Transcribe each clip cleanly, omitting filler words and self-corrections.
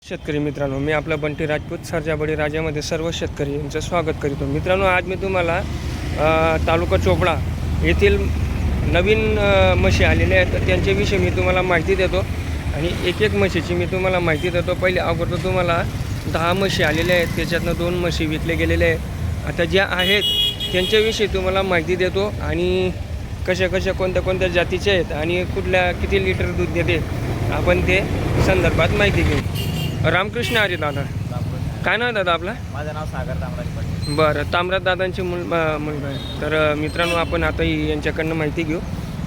शेतकरी मित्रांनो, मी आपला बंटी राजपूत सरजाबडी राजामध्ये सर्व शेतकरी यांचं स्वागत करीतो. मित्रांनो, आज मी तुम्हाला तालुका चोपडा येथील नवीन म्हशी आलेल्या आहेत, तर त्यांच्याविषयी मी तुम्हाला माहिती देतो आणि एक एक म्हशीची मी तुम्हाला माहिती देतो. पहिले अगोदर तुम्हाला 10 म्हशी आलेल्या आहेत, त्याच्यातनं 2 म्हशी विकले गेलेले आहेत. आता ज्या आहेत त्यांच्याविषयी तुम्हाला माहिती देतो आणि कशा कोणत्या जातीचे आहेत आणि कुठल्या किती लिटर दूध देते आपण ते संदर्भात माहिती घेऊ. रामकृष्ण हरी दादा. काय नाव दादा आपला? माझं नाव सागर तामराज पाटील. बरं, तामराज दादांची मुलगा आहे. तर मित्रांनो, आपण आता यांच्याकडनं माहिती घेऊ.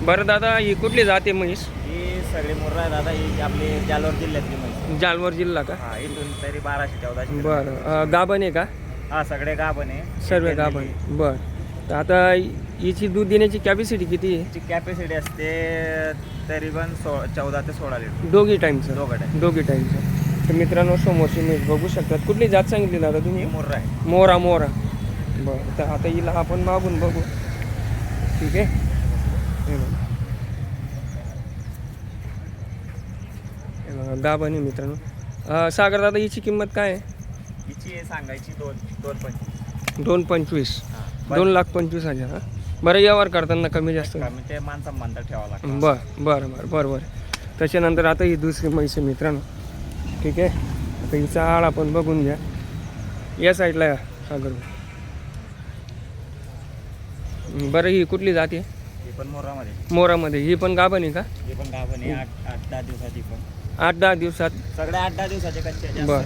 बरं दादा, ही कुठली जाते म्हैस? ही सगळी मुर्रा आहे दादा. ही आपली जालवर जिल्ह्यातली म्हैस. जालवर जिल्हा का? हा, इथून तरी 1214. बरं, गाभण आहे का? हा, सगळे गाभण आहे. सर्व गाभण. बरं, तर आता हिची दूध देण्याची कॅपॅसिटी किती आहे? ची कॅपॅसिटी असते तरीपण 14 ते 16 लिटर दोघी टाईमचं? दोघी टाईमचं. तर मित्रांनो, समोरची म्हैस बघू शकतात. कुठली जात सांगितली दादा तुम्ही? मुर्रा आहे. मोरा. बरं, तर आता हिला आपण मागून बघू. ठीक आहे. हे बघा गाभण आहे मित्रांनो. सागर दादा, हिची किंमत काय आहे? हिची सांगायची 2.25. 2.25. 2,25,000. हां, बरं. व्यवहार करताना कमी जास्त ते माणसं म्हणतात ठेवावं लागतं. बरं. त्याच्यानंतर आता ही दुसरी म्हैस आहे मित्रांनो. ठीक आहे. आता हिचा आळ आपण बघून घ्या. या साईडला या सागर. बरं, ही कुठली जाते? ही पण मोरामध्ये. ही पण गाभण आहे का? ही पण गाभण आहे. 8-10 दिवसाची. पण 8-10 दिवसात? सगळे 8-10 दिवसाचे कच्चे. बरं,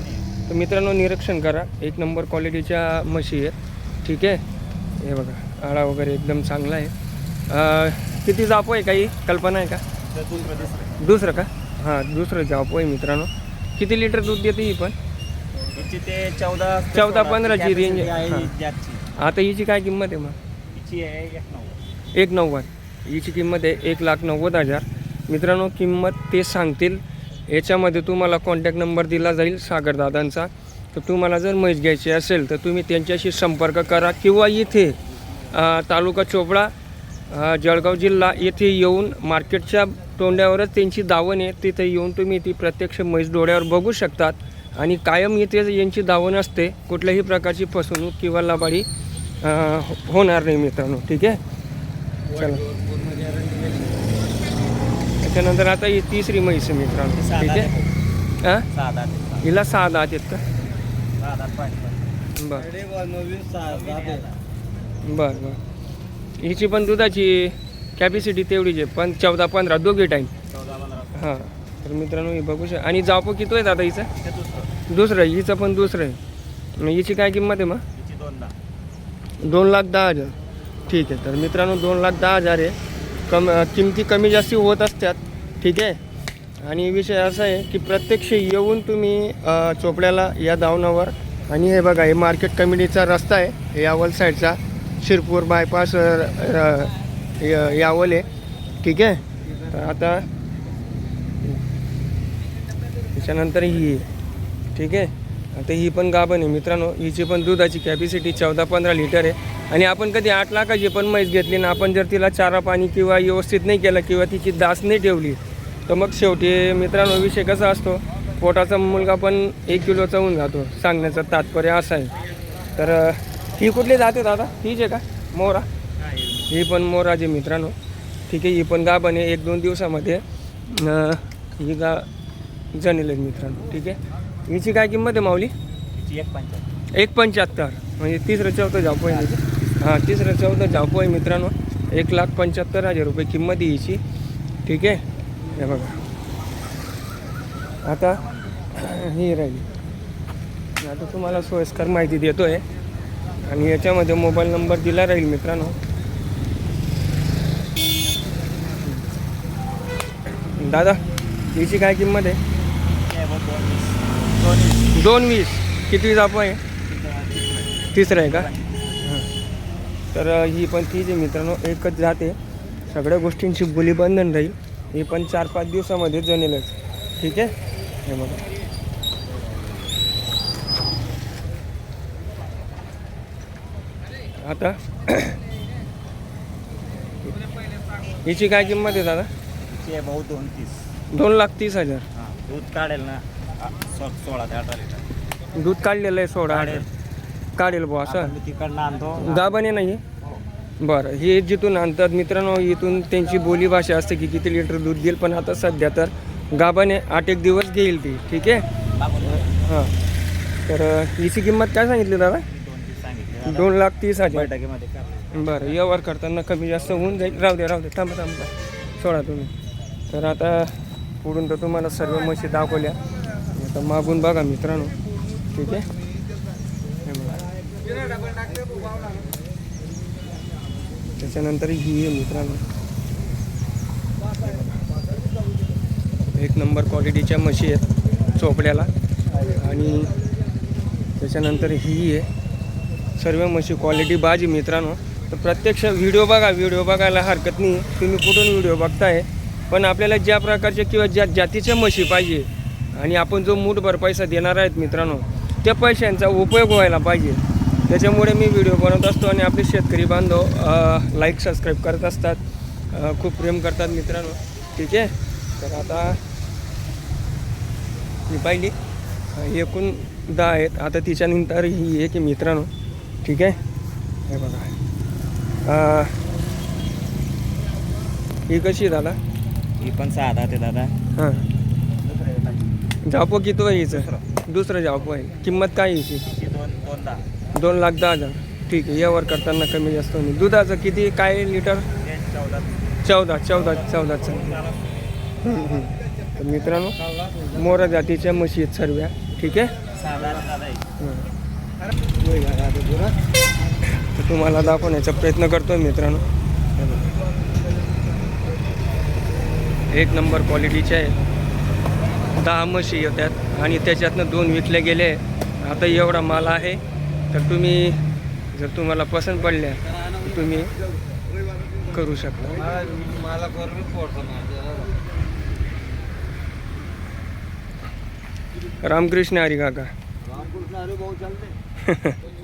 तर मित्रांनो, निरीक्षण करा. 1 नंबर क्वालिटीच्या म्हशी आहेत. ठीक आहे. हे बघा, आळा वगैरे एकदम चांगला आहे. किती जापो आहे, काही कल्पना आहे का? दुसरं का? हां, दुसरं जापो आहे मित्रांनो. किती लिटर दूध देते ही पण? हिची ते 14-15 ची रेंज आहे. आहे. आता हिची काय किंमत आहे मग? हिची आहे 1,90,000. हिची किंमत आहे 1,90,000. मित्रांनो, किंमत ते सांगतील. याच्यामध्ये तुम्हाला कॉन्टॅक्ट नंबर दिला जाईल सागरदादांचा. तर तुम्हाला जर म्हैस घ्यायची असेल तर तुम्ही त्यांच्याशी संपर्क करा किंवा इथे तालुका चोपडा, जळगाव जिल्हा येथे येऊन मार्केटच्या तोंड्यावरच त्यांची दावण आहे. तिथे येऊन तुम्ही ती प्रत्यक्ष म्हैस डोळ्यावर बघू शकतात आणि कायम इथे यांची दावण असते. कुठल्याही प्रकारची फसवणूक किंवा लबाडी होणार नाही मित्रांनो. ठीक आहे. चला, त्याच्यानंतर आता ही तिसरी म्हैस आहे मित्रांनो. ठीक आहे. हां, हिला 6 दात आहेत का? बरं. हिची पण दुधाची कॅपॅसिटी तेवढीच आहे, पण 14-15 दोघी टाईम. हां, तर मित्रांनो, ही बघू शकता. आणि जापो किती आहे दादा हिचं? दुसरं. हिचं पण दुसरं आहे. मग हिची काय किंमत आहे मग? 2,10,000. ठीक आहे. तर मित्रांनो, 2,10,000 आहे. किमती कमी जास्ती होत असतात. ठीक आहे. आणि विषय असा आहे की प्रत्यक्ष येऊन तुम्ही चोपड्याला या दावणावर. आणि हे बघा, हे मार्केट कमिटीचा रस्ता आहे. हे यावल साईडचा शिरपूर बायपास यावल आहे. ठीक आहे. तर आता त्याच्यानंतर ही. ठीक आहे. आता ही पण गाभण आहे मित्रांनो. हिची पण दुधाची कॅपॅसिटी 14-15 लिटर आहे. आणि आपण कधी 8 लाखाची पण म्हैस घेतली ना, आपण जर तिला चारा पाणी किंवा व्यवस्थित नाही केलं किंवा तिची दास नाही ठेवली तर मग शेवटी मित्रांनो विषय कसा असतो, पोटाचा मुलगा पण 1 किलोचा होऊन जातो. सांगण्याचं तात्पर्य असं आहे. तर ही कुठली जाते दादा? हीच आहे का? मोरा. ही पण मोराची मित्रांनो. ठीक आहे. ही पण गाभण आहे. 1-2 दिवसामध्ये ही जणेल मित्रांनो. ठीक आहे. हिची काय किंमत आहे माऊली? 1,75. म्हणजे 3रं-4थं जापो आहे. हां, 3रं-4थं जापो आहे मित्रांनो. 1,75,000 रुपये किंमत आहे हिची. ठीक आहे. हे बघा, आता ही राहिली. आता तुम्हाला सोयीस्कर माहिती देतो आहे आणि याच्यामध्ये मोबाईल नंबर दिला राहील मित्रांनो. दादा, हिची काय किंमत आहे? 2,20. किती जापो आहे? 3रं आहे का? हां, तर ही पण तीच आहे मित्रांनो. एकच जाते. सगळ्या गोष्टींची बोलीबंधन राहील. ही पण 4-5 दिवसामध्ये जणेलच. ठीक आहे. हे बघा, आता हिची काय किंमत आहे दादा? 2,30,000. 2,30,000. दूध काढेल ना 16 ते 18 लिटर दूध काढलेलं आहे 16 काढेल. काढेल बुवा असं आपण तिकडनं आणतो. गाभण नाही. बरं, हे जिथून आणतात मित्रांनो, इथून त्यांची बोली भाषा असते की किती लिटर दूध देईल, पण आता सध्या तर गाभण आहे, 8 दिवस घेईल ती. ठीक आहे. हां, तर हिची किंमत काय सांगितली दादा? 230 सांगितले. 2,30,000. बैठकीमध्ये का? बरं, व्यवहार करताना कमी जास्त होऊन जाईल. राहू दे थांबा सोडा तुम्ही. तर आता पुढून तर तुम्हाला सर्व म्हशी दाखवल्या, आता मागून बघा मित्रांनो. ठीक आहे. हे बघा. त्याच्यानंतर ही आहे मित्रांनो, एक नंबर क्वालिटीच्या म्हशी आहेत चोपड्याला. आणि त्याच्यानंतर ही आहे, सर्व म्हशी क्वालिटी बाजी मित्रांनो. तर प्रत्यक्ष व्हिडिओ बघायला हरकत नाही. तुम्ही कुठून व्हिडिओ बघताय, पण आपल्याला ज्या प्रकारच्या किंवा ज्या जातीच्या म्हशी पाहिजे आणि आपण जो मूठभर पैसा देणार आहेत मित्रांनो, त्या पैशांचा उपयोग व्हायला पाहिजे. त्याच्यामुळे मी व्हिडिओ बनवत असतो आणि आपले शेतकरी बांधव लाईक सबस्क्राईब करत असतात, खूप प्रेम करतात मित्रांनो. ठीक आहे. तर आता ही पाहिली, एकूण 10 आहेत. आता तिच्यानंतर ही एक मित्रांनो. ठीक आहे. हे बघा, ही कशी दादा? ही पण 6 ते दादा. हां, जापो किती आहे हिचं? दुसरं जापो आहे. किंमत काय आहे हिची? 2,10,000. ठीक आहे. यावर करताना कमी जास्त नाही. दुधाचं किती काय लिटर? 14. तर मित्रांनो, मोरा जातीच्या म्हशी आहेत सर्व. ठीक आहे. तर तुम्हाला दाखवण्याचा प्रयत्न करतोय मित्रांनो. एक नंबर क्वालिटीचे आहे. 10 म्हशी येतात आणि त्याच्यातनं 2 विकले गेले. आता एवढा माल आहे, तर तुम्ही जर तुम्हाला पसंत पडल्या तर तुम्ही करू शकता. रामकृष्ण हरी काका.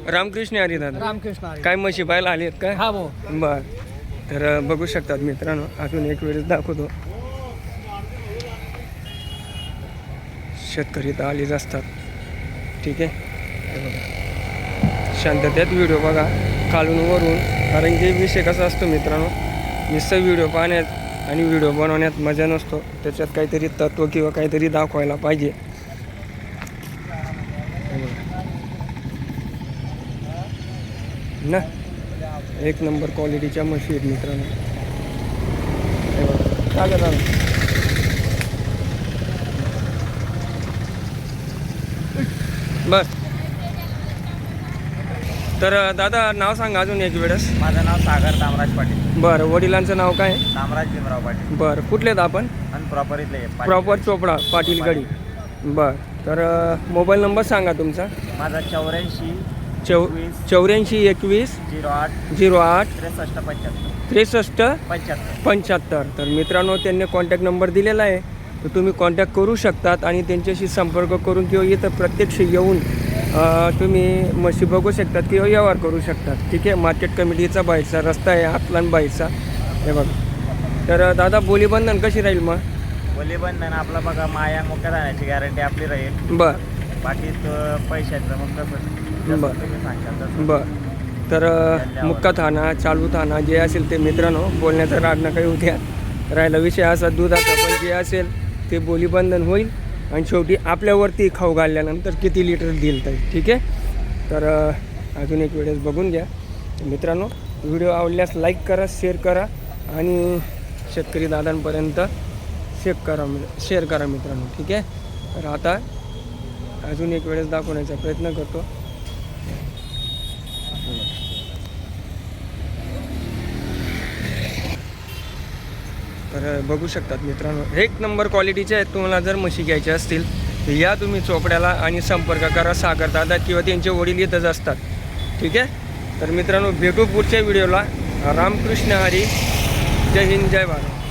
रामकृष्ण हरी दादा. रामकृष्ण काय म्हशी पाहायला आली आहेत काय? हा भाऊ. बर, तर बघू शकतात मित्रांनो. अजून एक वेळेस दाखवतो. शेतकरी तर आलेच असतात. ठीक आहे. हे बघा, शांततेत व्हिडिओ बघा, खालून वरून. कारण की विषय कसा असतो मित्रांनो, नुसतं व्हिडिओ पाहण्यात आणि व्हिडिओ बनवण्यात मजा नसतो. त्याच्यात काहीतरी तत्त्व किंवा काहीतरी दाखवायला पाहिजे. ना, एक नंबर क्वालिटीच्या म्हशी आहेत मित्रांनो. हे बघा, काय करणार? बस. तर दादा नाव सांगा अजून एक वेळेस. माझं नाव सागर तामराज पाटील. बरं, वडिलांचं नाव काय? तामराज भीमराव पाटील. बरं, कुठलेत आपण? आणि प्रॉपर इथले प्रॉपर चोपडा पाटीलगडी. बरं, तर मोबाईल नंबर सांगा तुमचा. माझा 84 84 21 08 08 63 75 63 75. तर मित्रांनो, त्यांनी कॉन्टॅक्ट नंबर दिलेला आहे, तर तुम्ही कॉन्टॅक्ट करू शकतात आणि त्यांच्याशी संपर्क करून किंवा इथं प्रत्यक्ष येऊन तुम्ही म्हशी बघू शकतात किंवा व्यवहार करू शकतात. ठीक आहे. मार्केट कमिटीचा बाहेरचा रस्ता आहे, आतलान बाहेरचा. हे बघा. तर दादा, बोलीबंधन कशी राहील मग? बोलीबंधन आपलं बघा, माया मुक्या जाण्याची गॅरंटी आपली राहील. बरं बाकी पैशाचं मग कसं बरं. तुम्ही सांगाल तसं. बरं, तर मुक्का थाना चालू थाना जे असेल ते मित्रांनो, बोलण्याचा राग नका येऊ द्या. राहिला विषय असा दुधाचा, पण जे असेल ते बोलीबंधन होईल आणि शेवटी आपल्यावरती खाऊ घालल्यानंतर किती लिटर देईल तर. ठीक आहे. तर अजून एक वेळेस बघून घ्या मित्रांनो. व्हिडिओ आवडल्यास लाईक करा, शेअर करा आणि शेतकरी दादांपर्यंत शेअर करा मित्रांनो. ठीक आहे. तर आता अजून एक वेळेस दाखवण्याचा प्रयत्न करतो. तर बघू शकतात मित्रांनो, एक नंबर क्वालिटीचे आहेत. तुम्हाला जर म्हशी घ्यायच्या असतील तर या तुम्ही चोपड्याला आणि संपर्क करा. सागर दादा किंवा त्यांचे वडील येतच असतात. ठीक आहे. तर मित्रांनो, भेटू पुढच्या व्हिडिओला. रामकृष्ण हरी. जय हिंद, जय भारत.